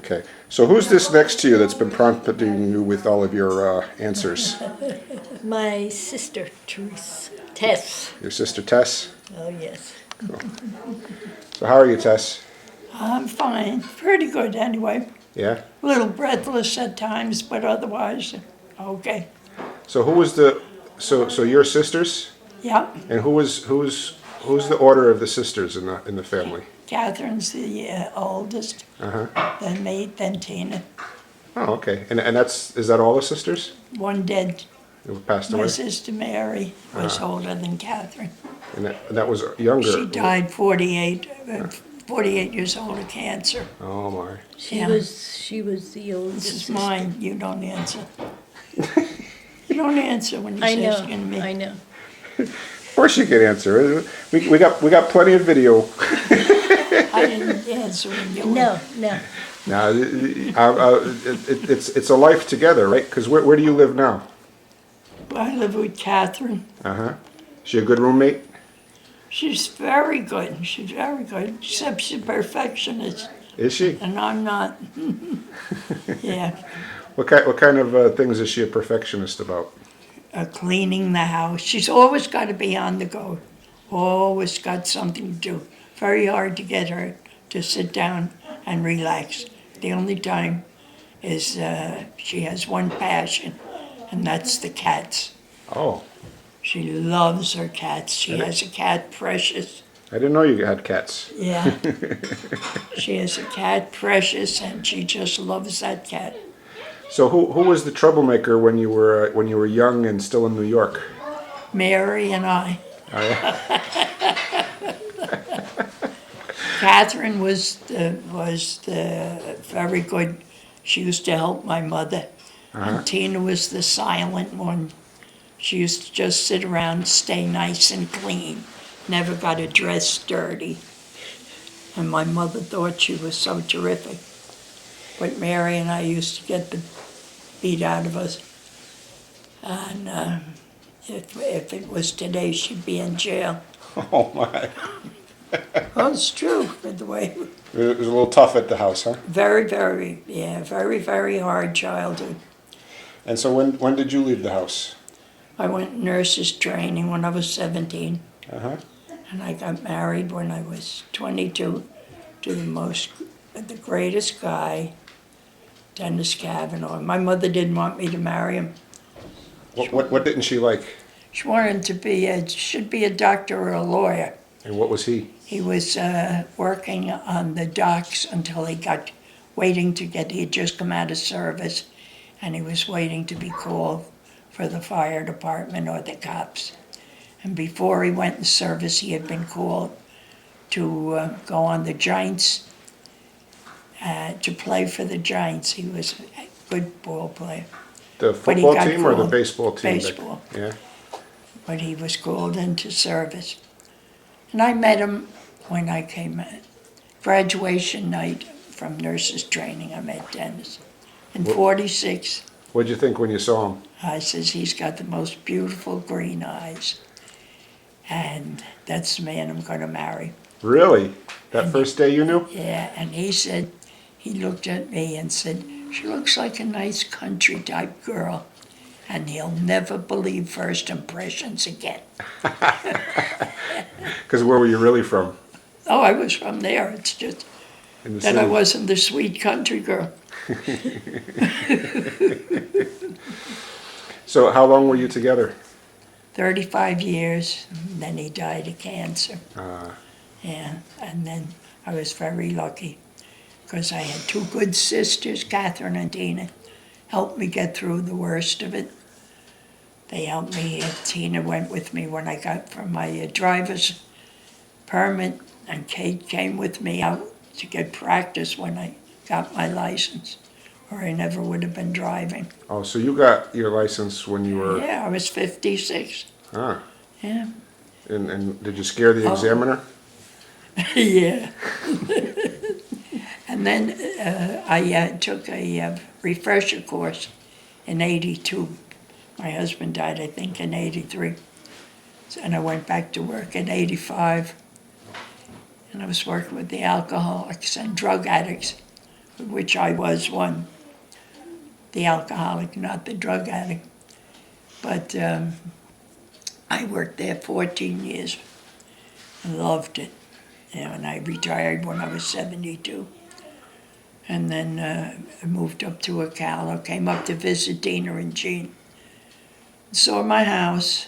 Okay. So who's this next to you that's been prompting you with all of your answers? My sister, Tess. Your sister Tess? Oh, yes. Cool. So how are you, Tess? I'm fine, pretty good anyway. Yeah? A little breathless at times, but otherwise, okay. So who was so your sisters? Yeah, And who's the order of the sisters in the family? Catherine's the oldest, Uh-huh. then me, then Tina. Oh, okay. And is that all the sisters One dead. who passed My away? sister Mary was older than Catherine. And that was younger. She died 48 years old of cancer. Oh my. She Yeah. was the oldest. This is sister. mine, you don't answer. You don't answer when I he's know, asking me. I know. Of course you can answer. We got plenty of video. I didn't answer when you were. No. Now, it's a life together, right? Because where do you live now? I live with Catherine. Uh-huh. Is she a good roommate? She's very good. She's very good, except she's a perfectionist, Is she? and I'm not. Yeah, What kind of things is she a perfectionist about? cleaning the house. She's always got to be on the go. Always got something to do. Very hard to get her to sit down and relax. The only time is she has one passion, and that's the cats. Oh, She loves her cats. She has a cat, Precious. I didn't know you had cats. Yeah. She has a cat, Precious, and she just loves that cat. So who was the troublemaker when you were young and still in New York? Mary and I. Oh, yeah? Catherine was the very good. She used to help my mother. And Tina was the silent one. She used to just sit around, stay nice and clean, never got her dress dirty. And my mother thought she was so terrific. But Mary and I used to get the beat out of us. And if it was today, she'd be in jail. Oh my. Oh, it's true, by the way. It was a little tough at the house, huh? Very, very hard childhood. And so when did you leave the house? I went nurses training when I was 17, Uh-huh. and I got married when I was 22 to the greatest guy, Dennis Cavanaugh. My mother didn't want me to marry him. What didn't she like? She wanted to should be a doctor or a lawyer. And what was he? He was working on the docks until he had just come out of service, and he was waiting to be called for the fire department or the cops. And before he went in service, he had been called to go on the Giants, to play for the Giants. He was a good ball player, The But he football got team or the called. baseball team? Baseball. Yeah. but he was called into service. And I met him when I came graduation night from nurses training. I met Dennis in '46. What'd you think when you saw him? I says, he's got the most beautiful green eyes. And that's the man I'm going to marry. Really? That first day you knew? Yeah, and he said, he looked at me and said, she looks like a nice country type girl. And he'll never believe first impressions again. Because where were you really from? Oh, I was from there. It's just In the that I city? wasn't the sweet country girl. So how long were you together? 35 years, and then he died of cancer. Yeah, and then I was very lucky because I had two good sisters, Catherine and Tina, helped me get through the worst of it. They helped me. Tina went with me when I got from my driver's permit, and Kate came with me out to get practice when I got my license, or I never would have been driving. Oh, so you got your license when you were... Yeah, I was 56. Ah. Yeah. And did you scare the examiner? Yeah. And then I took a refresher course in '82. My husband died, I think, in '83. And I went back to work in '85. And I was working with the alcoholics and drug addicts which I was one, the alcoholic, not the drug addict. But I worked there 14 years and loved it. And I retired when I was 72. And then I moved up to Ocala, came up to visit Dina and Jean. Saw my house,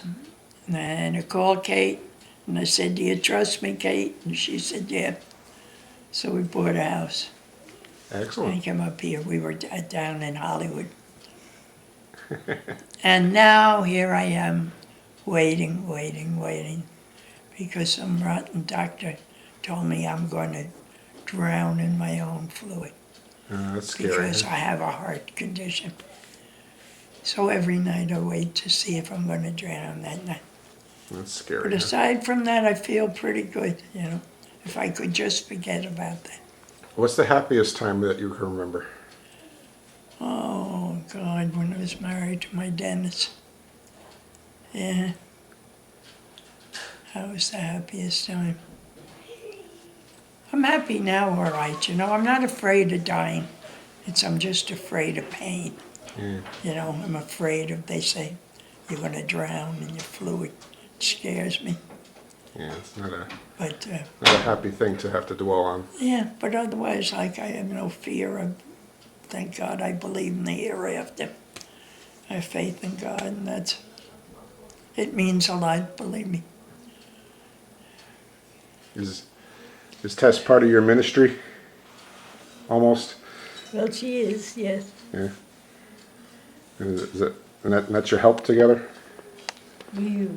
and I called Kate, and I said, "Do you trust me, Kate?" And she said, "Yeah." So we bought a house. And I Excellent. came up here. We were down in Hollywood. And now here I am, waiting, because some rotten doctor told me I'm going to drown in my own fluid That's scary. because I have a heart condition. So every night I wait to see if I'm going to drown that night. That's scary. But aside from that, I feel pretty good, you know, if I could just forget about that. What's the happiest time that you can remember? Oh, God, when I was married to my dentist. Yeah. That was the happiest time. I'm happy now, all right, you know. I'm not afraid of dying. I'm just afraid of pain. Yeah. You know, I'm afraid of, they say, you're going to drown in your fluid. It scares me. Yeah, it's not a But, not a happy thing to have to dwell on. yeah, but otherwise, like, I have no fear. Thank God I believe in the hereafter. I have faith in God, and it means a lot, believe me. Is Tess part of your ministry? Almost. Well, she is, yes. Yeah. Is it, and that's your help together? We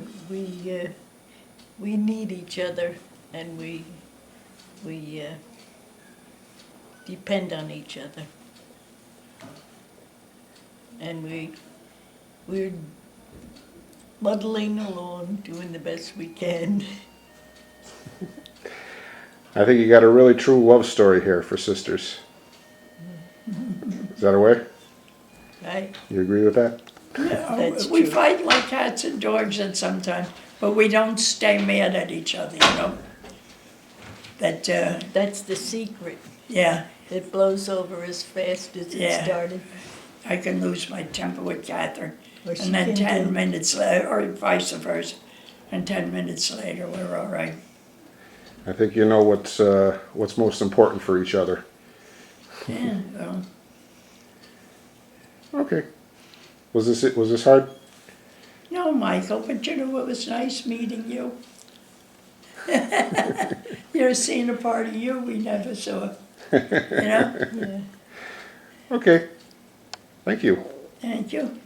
need each other, and we depend on each other, and we're muddling along, doing the best we can. I think you got a really true love story here for sisters. Is that a way? Right? You agree with that? Yeah, That's we true. fight like cats and dogs at sometimes, but we don't stay mad at each other, you know? That, That's the secret. yeah, It blows over as fast as Yeah. it started. I can lose my temper with Catherine, Or she and then can 10 do. minutes later, or vice versa, and 10 minutes later, we're all right. I think you know what's most important for each other. Yeah, well, Okay. Was this hard? no, Michael, but you know, it was nice meeting you. You're seeing a part of you we never saw, you know? Yeah. Okay. Thank you. Thank you.